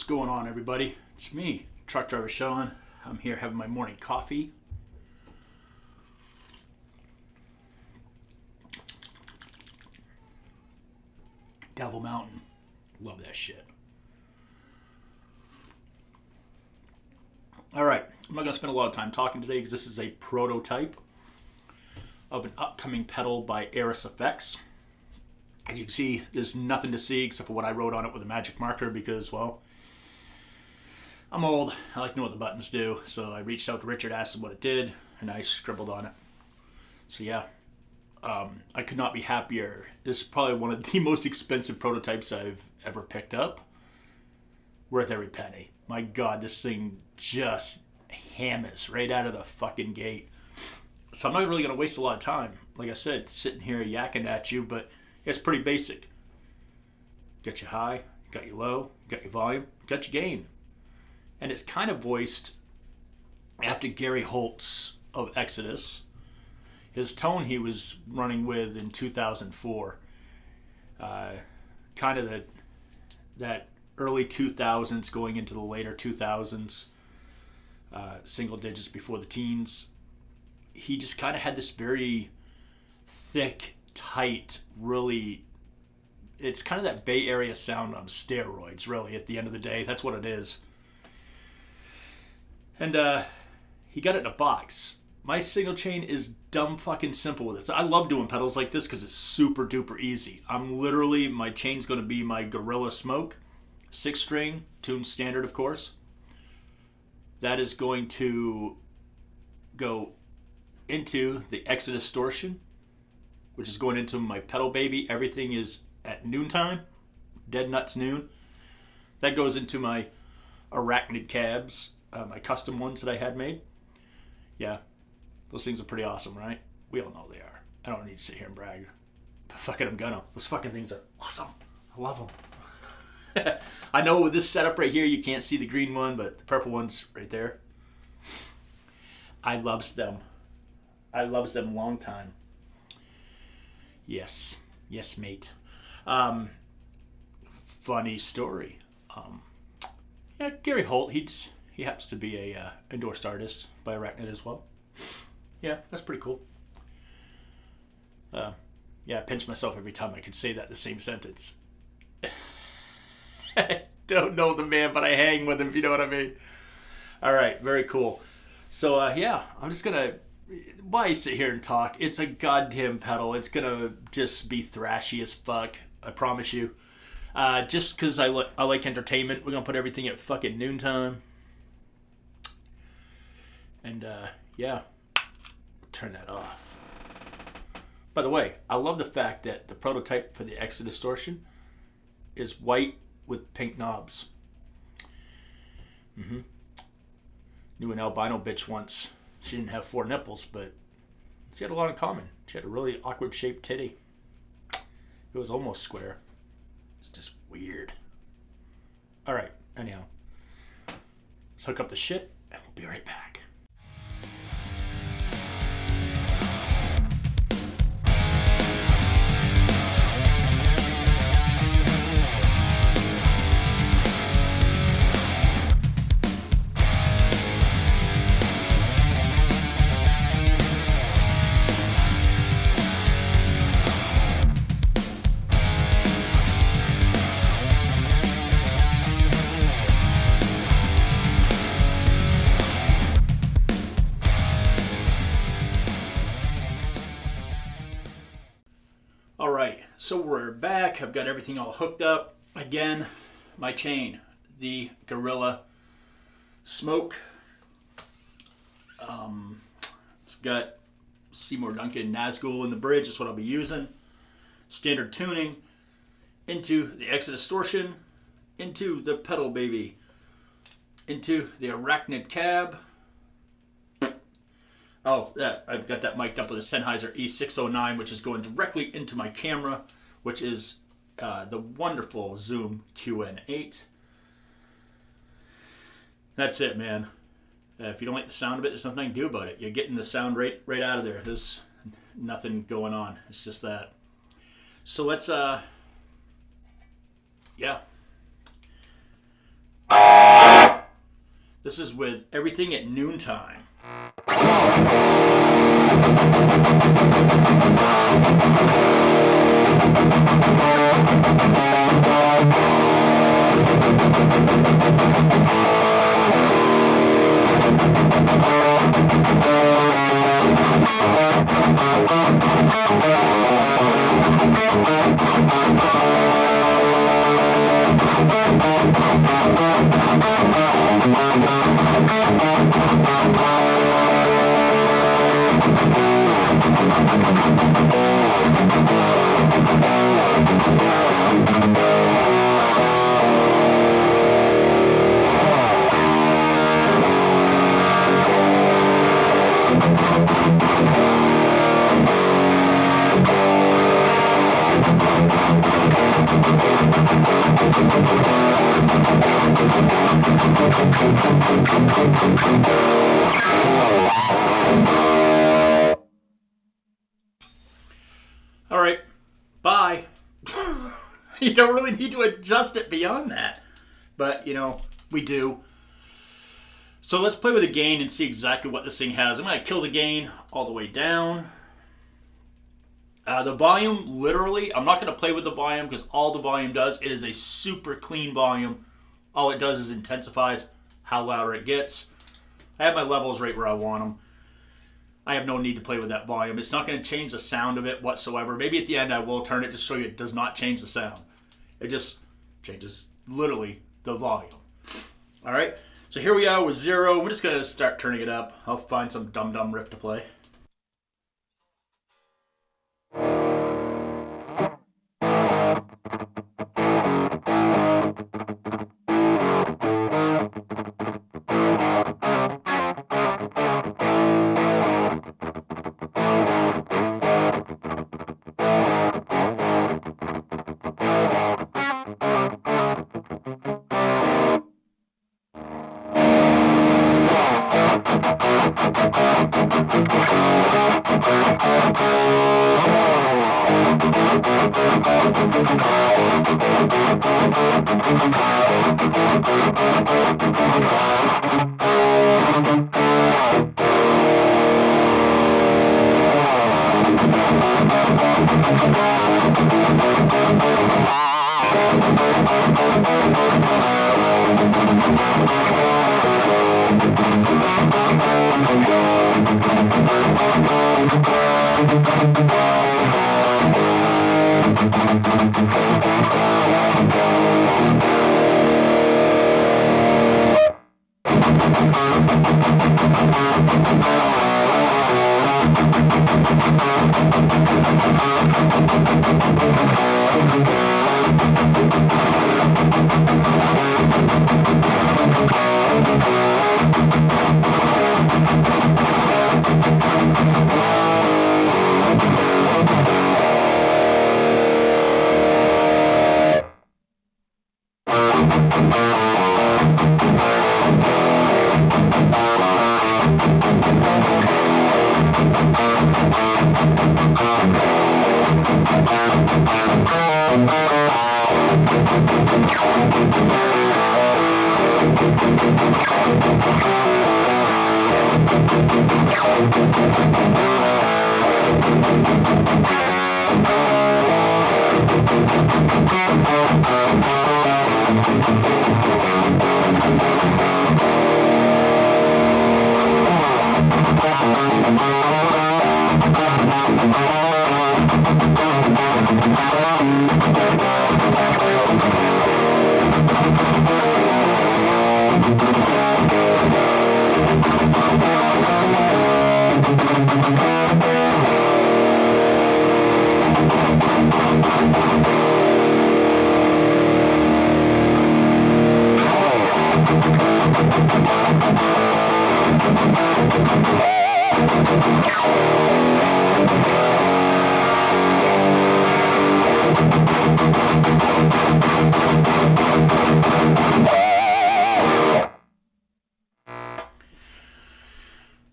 going on, everybody? It's me, Truck Driver Sean. I'm here having my morning coffee. Devil Mountain. Love that shit. Alright, I'm not going to spend a lot of time talking today because this is a prototype of an upcoming pedal by Airis effects. As you can see, there's nothing to see except for what I wrote on it with a magic marker because, well, I'm old. I like to know what the buttons do. So I reached out to Richard, asked him what it did, and I scribbled on it. So yeah, I could not be happier. This is probably one of the most expensive prototypes I've ever picked up. Worth every penny. My God, this thing just hammers right out of the fucking gate. So I'm not really going to waste a lot of time. Like I said, sitting here yakking at you, but it's pretty basic. Got your high, got your low, got your volume, got your gain. And it's kind of voiced after Gary Holt's of Exodus. His tone he was running with in 2004. Kind of that early 2000s going into the later 2000s. Single digits before the teens. He just kind of had this very thick, tight, really, it's kind of that Bay Area sound on steroids, really, at the end of the day. That's what it is. And he got it in a box. My signal chain is dumb fucking simple with it. So I love doing pedals like this because it's super duper easy. My chain's going to be my Gorilla Smoke, 6-string, tuned standard, of course. That is going to go into the Exodustortion, which is going into my pedal baby. Everything is at noontime, dead nuts noon. That goes into my arachnid cabs, my custom ones that I had made. Yeah, those things are pretty awesome, right? We all know they are. I don't need to sit here and brag, but fucking I'm gonna. Those fucking things are awesome. I love them. I know with this setup right here, you can't see the green one, but the purple one's right there. I loves them. I loves them long time. Yes, mate. Funny story. Yeah, Gary Holt. He happens to be a endorsed artist by Arachnid as well. Yeah, that's pretty cool. Yeah, I pinch myself every time I can say that in the same sentence. I don't know the man, but I hang with him, if you know what I mean. All right, very cool. So, yeah, I'm just going to... Why sit here and talk? It's a goddamn pedal. It's going to just be thrashy as fuck. I promise you. Just because I like entertainment, we're going to put everything at fucking noontime. And, yeah, turn that off. By the way, I love the fact that the prototype for the Exodustortion is white with pink knobs. Knew an albino bitch once. She didn't have 4 nipples, but she had a lot in common. She had a really awkward shaped titty. It was almost square. It's just weird. Alright, anyhow. Let's hook up the shit and we'll be right back. Alright, so we're back. I've got everything all hooked up. Again, my chain, the Gorilla Smoke. It's got Seymour Duncan Nazgul in the bridge. That's what I'll be using. Standard tuning into the Exodustortion, into the pedal baby, into the Arachnid cab. Oh, yeah, I've got that mic'd up with a Sennheiser E609, which is going directly into my camera, which is the wonderful Zoom QN8. That's it, man. If you don't like the sound of it, there's nothing I can do about it. You're getting the sound right out of there. There's nothing going on. It's just that. So let's, yeah. This is with Everything at Noontime. All right, bye. You don't really need to adjust it beyond that. But, you know, we do. So let's play with the gain and see exactly what this thing has. I'm going to kill the gain all the way down. The volume, literally, I'm not going to play with the volume because all the volume does, it is a super clean volume. All it does is intensifies how louder it gets. I have my levels right where I want them. I have no need to play with that volume. It's not going to change the sound of it whatsoever. Maybe at the end I will turn it to show you it does not change the sound. It just changes literally the volume. All right, so here we are with 0. We're just going to start turning it up. I'll find some dum-dum riff to play.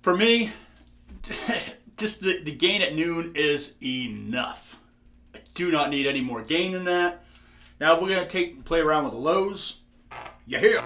For me, just the gain at noon is enough. I do not need any more gain than that. Now we're going to play around with the lows. You hear?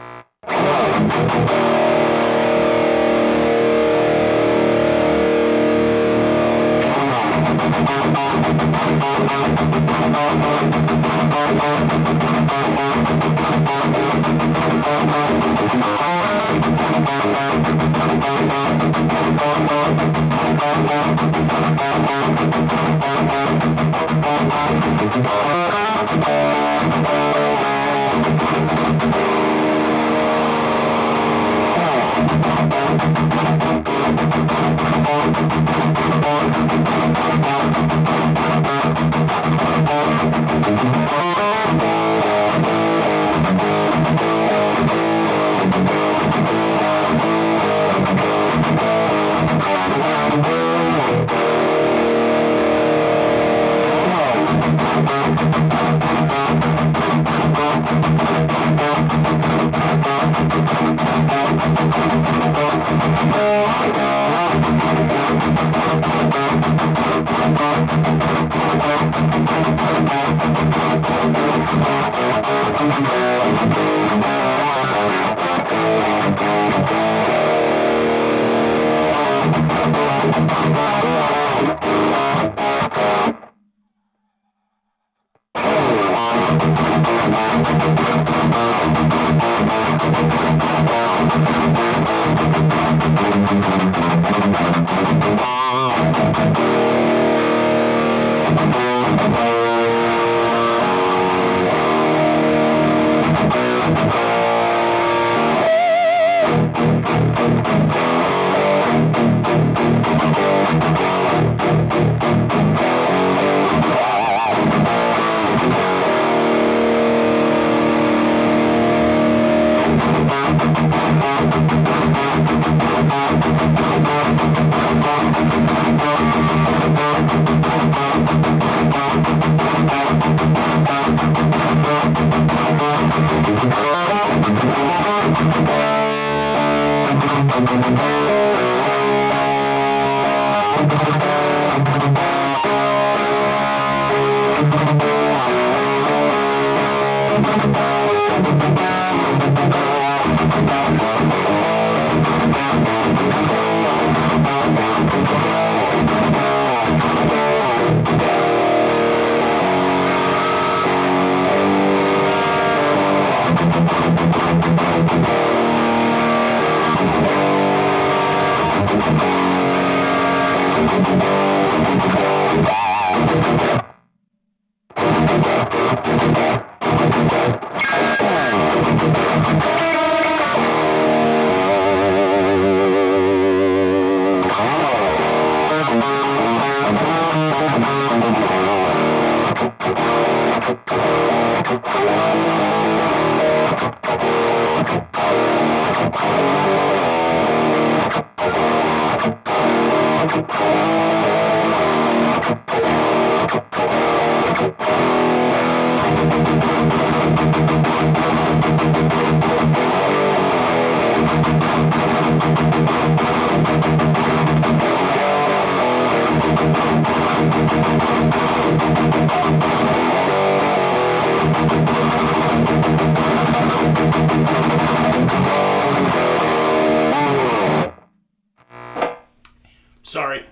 Sorry,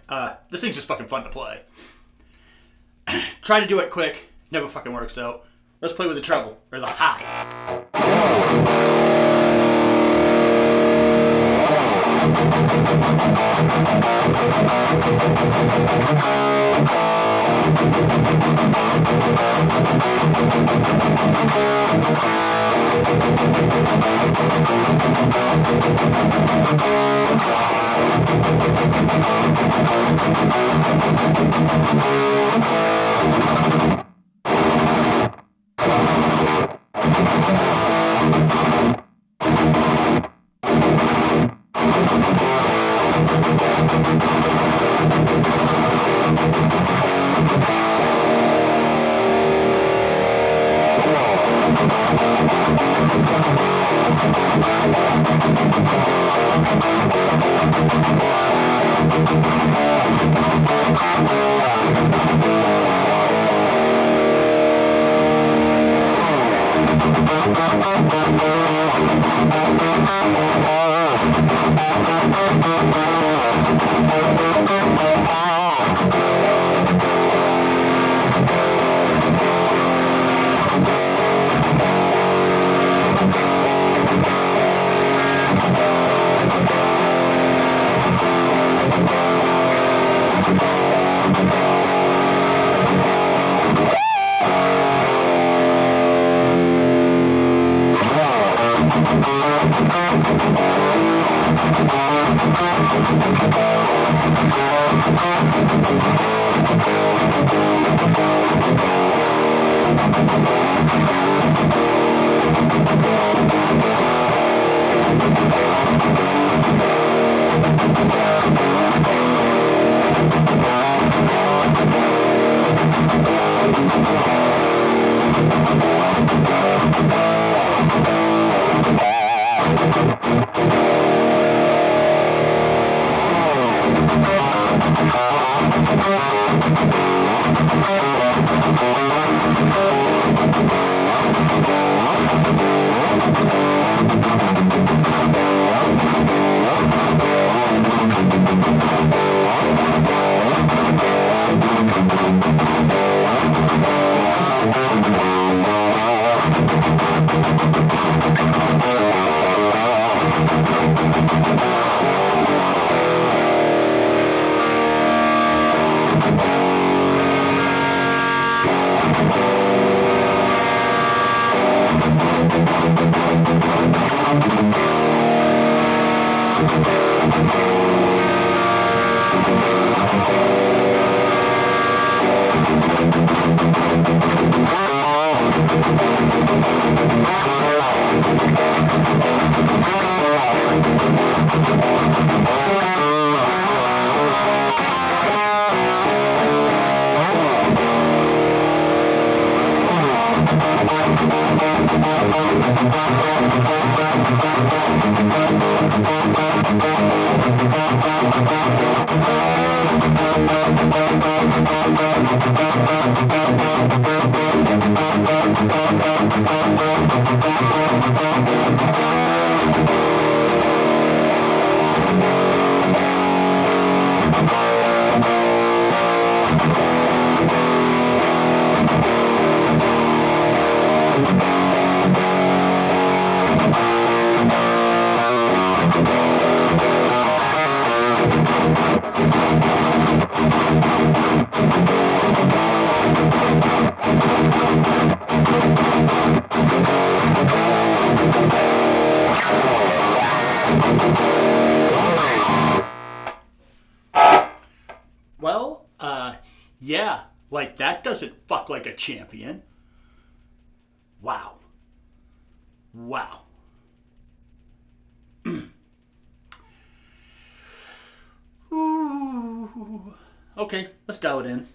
this thing's just fucking fun to play. Try to do it quick, never fucking works out. Let's play with the treble, or the highs. Well, yeah, like that doesn't fuck like a champion. Wow. Wow. Ooh. Okay, let's dial it in.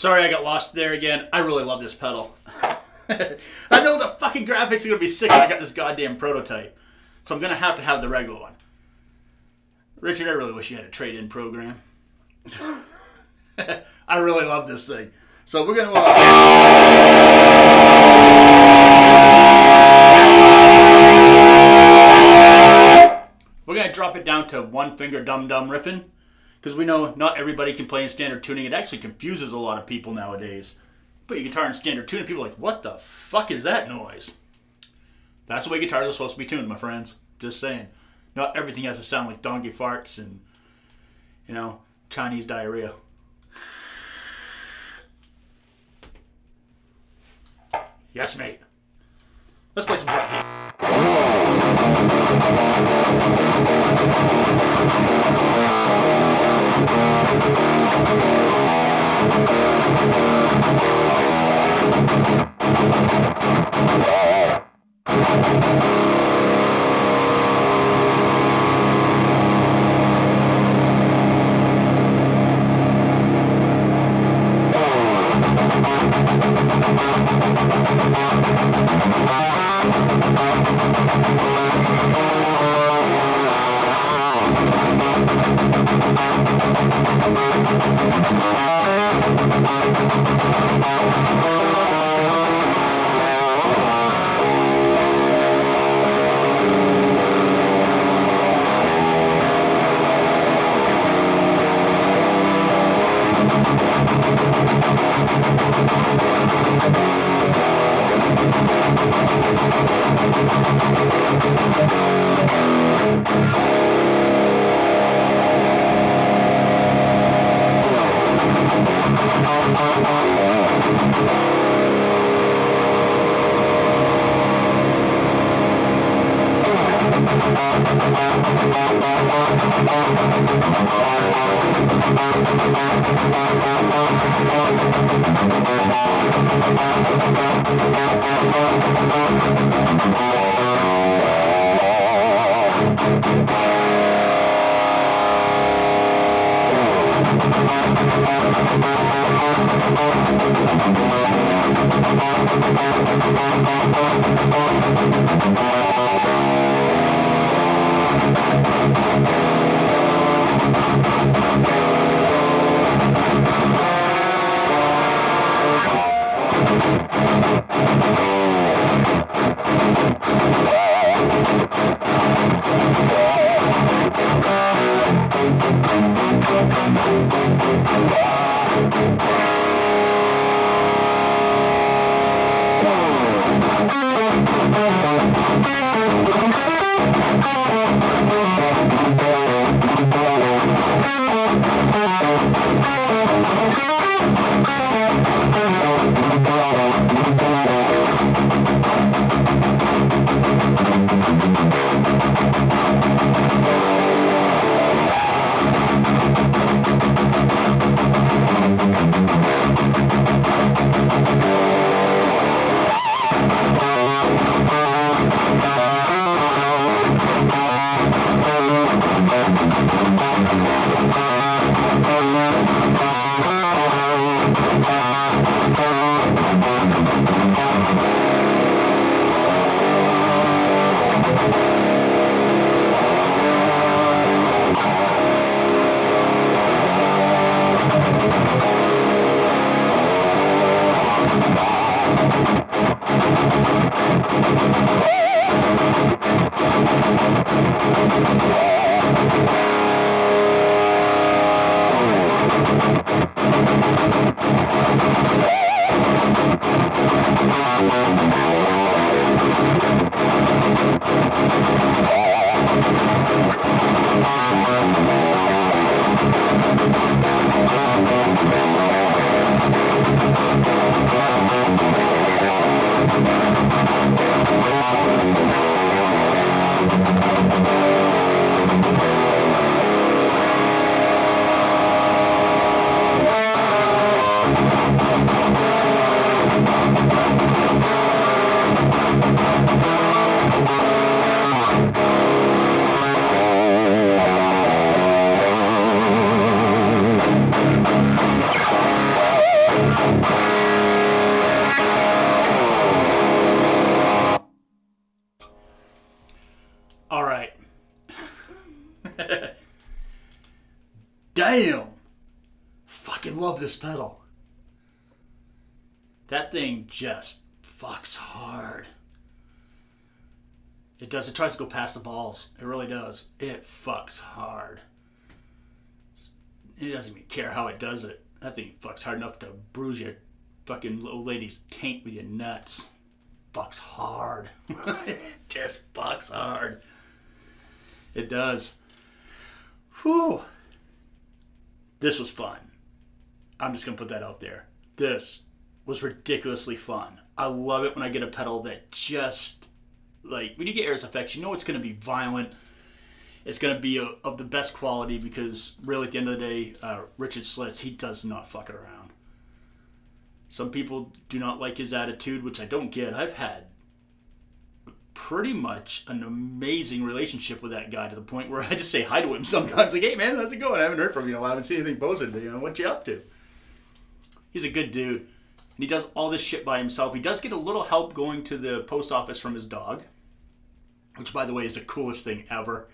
Sorry I got lost there again. I really love this pedal. I know the fucking graphics are going to be sick when I got this goddamn prototype. So I'm going to have the regular one. Richard, I really wish you had a trade-in program. I really love this thing. So we're going to... we're going to drop it down to one finger dum-dum riffing. Because we know not everybody can play in standard tuning. It actually confuses a lot of people nowadays. Put your guitar in standard tuning, people are like, what the fuck is that noise? That's the way guitars are supposed to be tuned, my friends. Just saying. Not everything has to sound like donkey farts and, you know, Chinese diarrhea. Yes, mate. Let's play some drum beat. All right. Damn. Fucking love this pedal. That thing just fucks hard. It does. It tries to go past the balls. It really does. It fucks hard. It doesn't even care how it does it. That thing fucks hard enough to bruise your fucking little lady's taint with your nuts. Fucks hard. It just fucks hard. It does. Whew. This was fun. I'm just going to put that out there. This was ridiculously fun. I love it when I get a pedal that just, like, when you get Airis effects, you know it's going to be violent. It's going to be of the best quality because, really, at the end of the day, Richard Slits, he does not fuck around. Some people do not like his attitude, which I don't get. I've had pretty much an amazing relationship with that guy to the point where I just say hi to him sometimes. Like, hey, man, how's it going? I haven't heard from you in a while. I haven't seen anything posted. What you up to? He's a good dude. And he does all this shit by himself. He does get a little help going to the post office from his dog, which, by the way, is the coolest thing ever.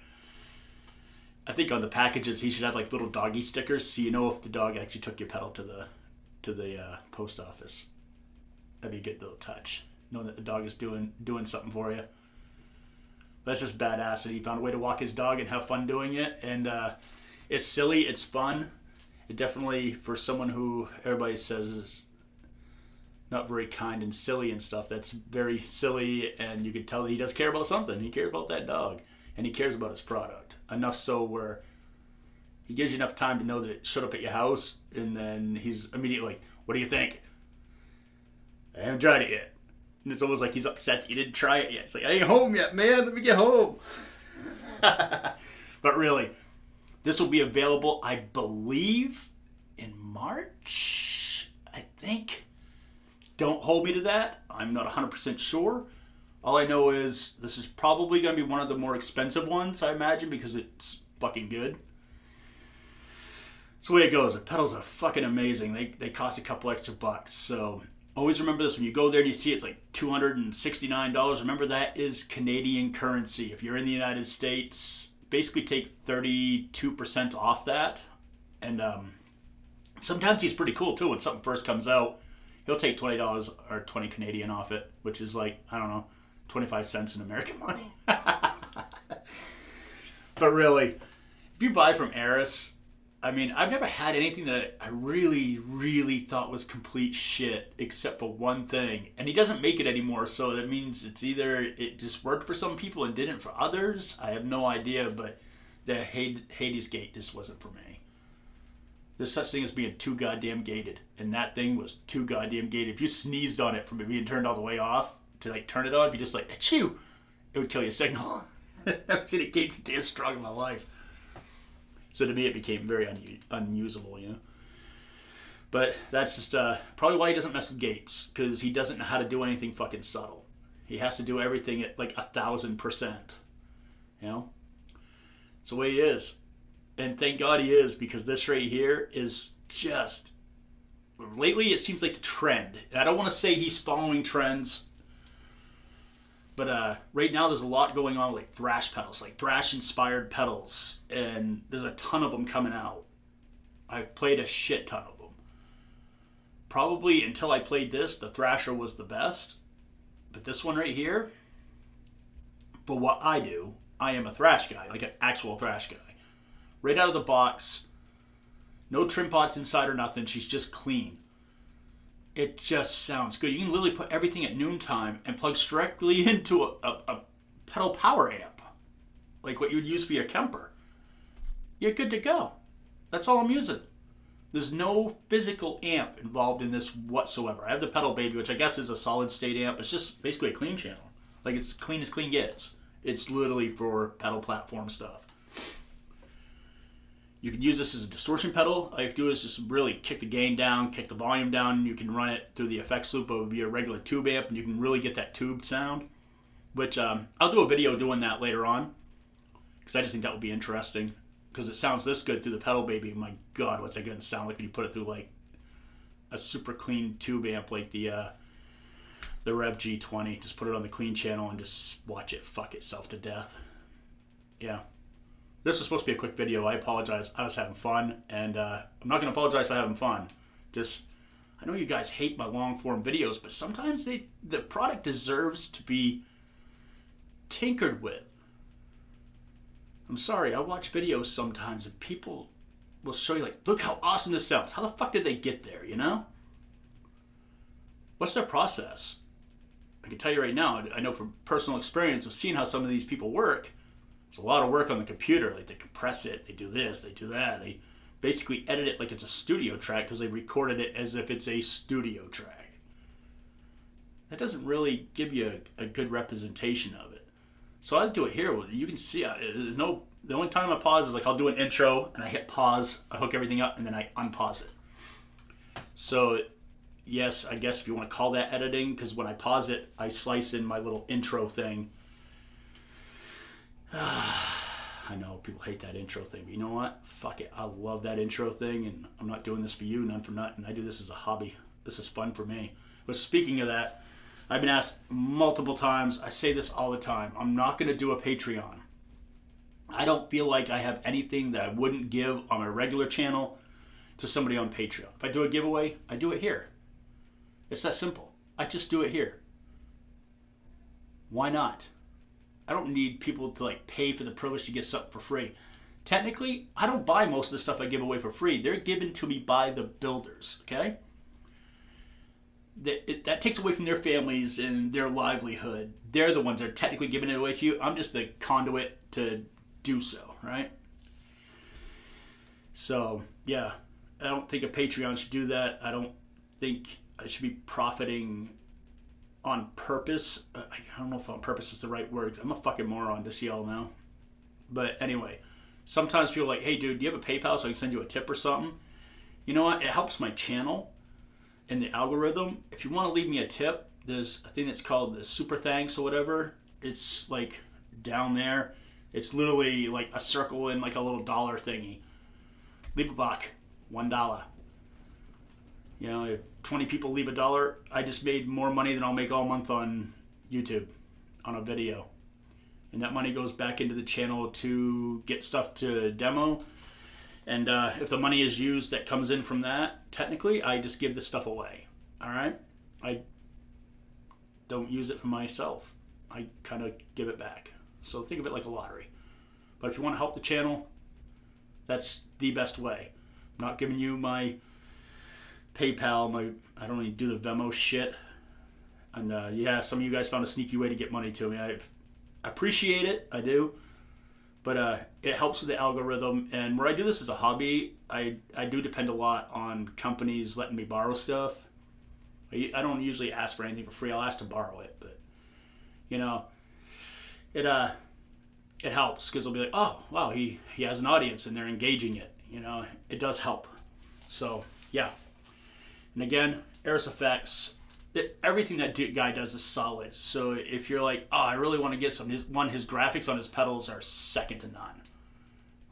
I think on the packages he should have like little doggy stickers so you know if the dog actually took your pedal to the post office. That'd be a good little touch, knowing that the dog is doing something for you. That's just badass that he found a way to walk his dog and have fun doing it. And it's silly, it's fun. It definitely, for someone who everybody says is not very kind and silly and stuff, that's very silly, and you can tell that he does care about something. He cares about that dog, and he cares about his product. Enough so where he gives you enough time to know that it showed up at your house, and then he's immediately like, what do you think? I haven't tried it yet. And it's almost like he's upset that you didn't try it yet. It's like, I ain't home yet, man. Let me get home. But really, this will be available, I believe, in March, I think. Don't hold me to that. I'm not 100% sure. All I know is this is probably going to be one of the more expensive ones, I imagine, because it's fucking good. It's the way it goes. The pedals are fucking amazing. They cost a couple extra bucks. So always remember this. When you go there and you see it's like $269, remember that is Canadian currency. If you're in the United States, basically take 32% off that. And sometimes he's pretty cool too. When something first comes out, he'll take $20 or 20 Canadian off it, which is like, I don't know, 25 cents in American money. But really, if you buy from Airis, I mean, I've never had anything that I really, really thought was complete shit, except for one thing. And he doesn't make it anymore, so that means it's either it just worked for some people and didn't for others. I have no idea, but the Hades gate just wasn't for me. There's such thing as being too goddamn gated, and that thing was too goddamn gated. If you sneezed on it from it being turned all the way off to like turn it on, if you just like achoo, it would kill your signal. I've seen it gates damn strong in my life. So to me, it became very unusable, you know. But that's just probably why he doesn't mess with gates, because he doesn't know how to do anything fucking subtle. He has to do everything at like 1,000%. You know, it's the way he is, and thank God he is, because this right here is just. Lately, it seems like the trend. I don't want to say he's following trends. But right now there's a lot going on with like thrash pedals, like thrash-inspired pedals, and there's a ton of them coming out. I've played a shit ton of them. Probably until I played this, the Thrasher was the best. But this one right here, for what I do, I am a thrash guy, like an actual thrash guy. Right out of the box, no trim pots inside or nothing, she's just clean. It just sounds good. You can literally put everything at noontime and plug directly into a pedal power amp, like what you would use for your Kemper. You're good to go. That's all I'm using. There's no physical amp involved in this whatsoever. I have the Pedal Baby, which I guess is a solid state amp. It's just basically a clean channel. Like, it's clean as clean gets. It's literally for pedal platform stuff. You can use this as a distortion pedal. All you have to do is just really kick the gain down, kick the volume down. You can run it through the effects loop of your regular tube amp, and you can really get that tube sound, which I'll do a video doing that later on, because I just think that would be interesting, because it sounds this good through the Pedal Baby. My God, what's that going to sound like when you put it through like a super clean tube amp like the Rev G20. Just put it on the clean channel and just watch it fuck itself to death. Yeah. This was supposed to be a quick video. I apologize. I was having fun, and I'm not going to apologize for having fun. Just, I know you guys hate my long-form videos, but sometimes the product deserves to be tinkered with. I'm sorry. I watch videos sometimes, and people will show you, like, look how awesome this sounds. How the fuck did they get there, you know? What's their process? I can tell you right now, I know from personal experience of seeing how some of these people work, it's a lot of work on the computer. Like, they compress it, they do this, they do that. They basically edit it like it's a studio track because they recorded it as if it's a studio track. That doesn't really give you a good representation of it. So I do it here. You can see, there's no, the only time I pause is like I'll do an intro and I hit pause, I hook everything up, and then I unpause it. So yes, I guess if you want to call that editing, because when I pause it, I slice in my little intro thing. I know people hate that intro thing, but you know what? Fuck it. I love that intro thing, and I'm not doing this for you, none for nothing. I do this as a hobby. This is fun for me. But speaking of that, I've been asked multiple times. I say this all the time. I'm not going to do a Patreon. I don't feel like I have anything that I wouldn't give on my regular channel to somebody on Patreon. If I do a giveaway, I do it here. It's that simple. I just do it here. Why not? I don't need people to like pay for the privilege to get something for free. Technically, I don't buy most of the stuff I give away for free. They're given to me by the builders, okay? That takes away from their families and their livelihood. They're the ones that are technically giving it away to you. I'm just the conduit to do so, right? So, yeah. I don't think a Patreon should do that. I don't think I should be profiting on purpose. I don't know if on purpose is the right word. I'm a fucking moron, just so y'all know. But anyway, sometimes people are like, hey, dude, do you have a PayPal so I can send you a tip or something? You know what? It helps my channel and the algorithm. If you want to leave me a tip, there's a thing that's called the super thanks or whatever. It's like down there. It's literally like a circle in like a little dollar thingy. Leave a buck, $1. You know, if 20 people leave $1, I just made more money than I'll make all month on YouTube on a video. And that money goes back into the channel to get stuff to demo. And if the money is used that comes in from that, technically, I just give the stuff away. All right? I don't use it for myself. I kind of give it back. So think of it like a lottery. But if you want to help the channel, that's the best way. I'm not giving you my PayPal. I don't even do the Venmo shit. And yeah, some of you guys found a sneaky way to get money to me. I appreciate it. I do. But it helps with the algorithm. And where I do this as a hobby, I do depend a lot on companies letting me borrow stuff. I don't usually ask for anything for free. I'll ask to borrow it. But, you know, it helps because they'll be like, oh, wow, he has an audience and they're engaging it. You know, it does help. So, yeah. And again, Airis Effects, everything that guy does is solid. So if you're like, oh, I really want to get some, his graphics on his pedals are second to none.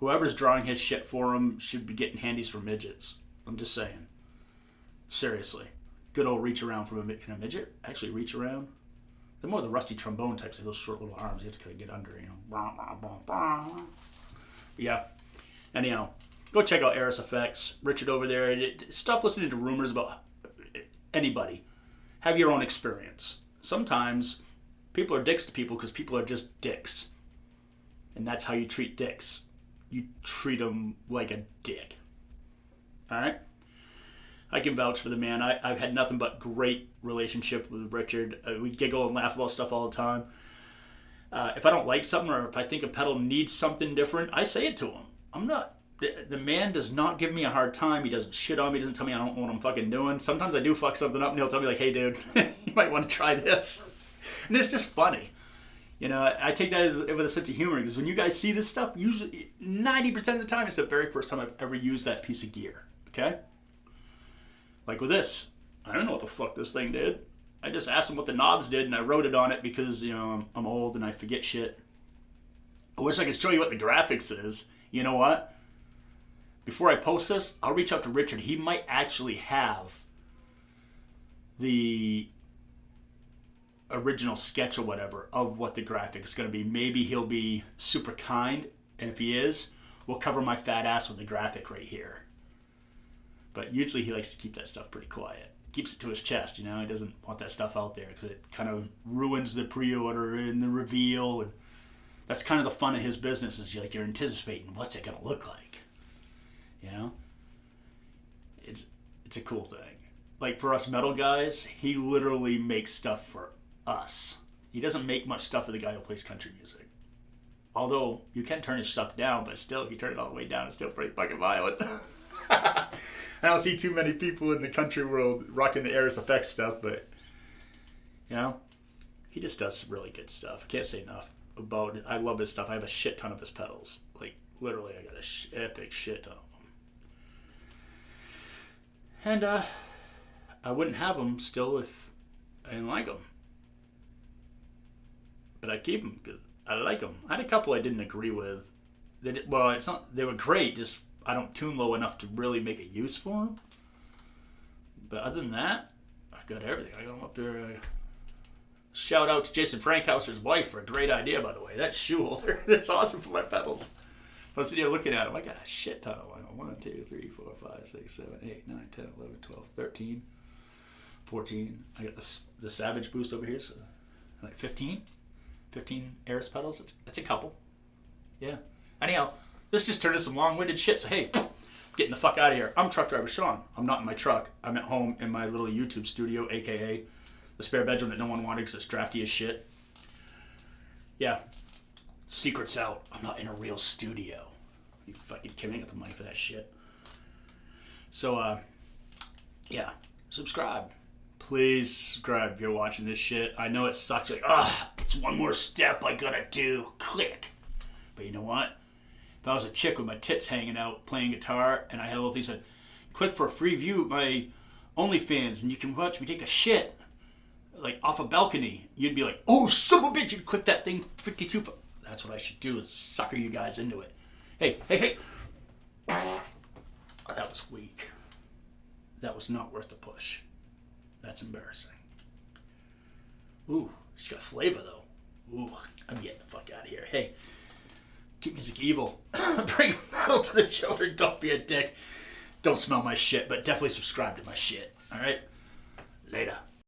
Whoever's drawing his shit for him should be getting handies for midgets. I'm just saying. Seriously. Good old reach around from a midget. Can a midget actually reach around? They're more the rusty trombone types. They have those short little arms. You have to kind of get under, you know. Yeah. Anyhow, go check out Airis Effects. Richard over there. Stop listening to rumors about anybody. Have your own experience. Sometimes people are dicks to people because people are just dicks. And that's how you treat dicks. You treat them like a dick. Alright? I can vouch for the man. I've had nothing but great relationship with Richard. We giggle and laugh about stuff all the time. If I don't like something or if I think a pedal needs something different, I say it to him. I'm not... The man does not give me a hard time. He doesn't shit on me. He doesn't tell me I don't know what I'm fucking doing. Sometimes I do fuck something up and he'll tell me like, hey dude, you might want to try this. And it's just funny. You know, I take that with a sense of humor because when you guys see this stuff, usually 90% of the time it's the very first time I've ever used that piece of gear. Okay? Like with this. I don't know what the fuck this thing did. I just asked him what the knobs did and I wrote it on it because, you know, I'm old and I forget shit. I wish I could show you what the graphics is. You know what? Before I post this, I'll reach out to Richard. He might actually have the original sketch or whatever of what the graphic is going to be. Maybe he'll be super kind, and if he is, we'll cover my fat ass with the graphic right here. But usually he likes to keep that stuff pretty quiet. Keeps it to his chest, you know. He doesn't want that stuff out there because it kind of ruins the pre-order and the reveal. And that's kind of the fun of his business is you're anticipating what's it going to look like. You know, it's a cool thing. Like for us metal guys, he literally makes stuff for us. He doesn't make much stuff for the guy who plays country music. Although you can turn his stuff down, but still, if you turn it all the way down, it's still pretty fucking violent. I don't see too many people in the country world rocking the Airis Effects stuff, but you know, he just does some really good stuff. I can't say enough about it. I love his stuff. I have a shit ton of his pedals. Like literally, I got a epic shit ton of them. And I wouldn't have them still if I didn't like them. But I keep them because I like them. I had a couple I didn't agree with. Well, it's not. They were great. Just I don't tune low enough to really make a use for them. But other than that, I've got everything. I got them up there. Shout out to Jason Frankhauser's wife for a great idea, by the way. That shoe holder, that's awesome for my pedals. I was sitting here looking at them. I got a shit ton of them. 1, 2, 3, 4, 5, 6, 7, 8, 9, 10, 11, 12, 13, 14. I got the Savage Boost over here, so like 15 Airis pedals. That's a couple. Yeah. Anyhow, this just turned into some long-winded shit. So hey, I'm getting the fuck out of here. I'm truck driver Sean. I'm not in my truck. I'm at home in my little YouTube studio, aka the spare bedroom that no one wanted because it's drafty as shit. Yeah. Secret's out. I'm not in a real studio. You fucking kidding me? I got the money for that shit. So, yeah. Subscribe. Please subscribe if you're watching this shit. I know it sucks. Like, it's one more step I gotta do. Click. But you know what? If I was a chick with my tits hanging out playing guitar and I had a little thing that said, click for a free view at my OnlyFans and you can watch me take a shit like off a balcony, you'd be like, oh, son of a bitch, you'd click that thing 52. That's what I should do, is sucker you guys into it. Hey. Oh, that was weak. That was not worth the push. That's embarrassing. Ooh, she's got flavor though. Ooh, I'm getting the fuck out of here. Hey, keep music evil. Bring metal to the children. Don't be a dick. Don't smell my shit, but definitely subscribe to my shit. All right? Later.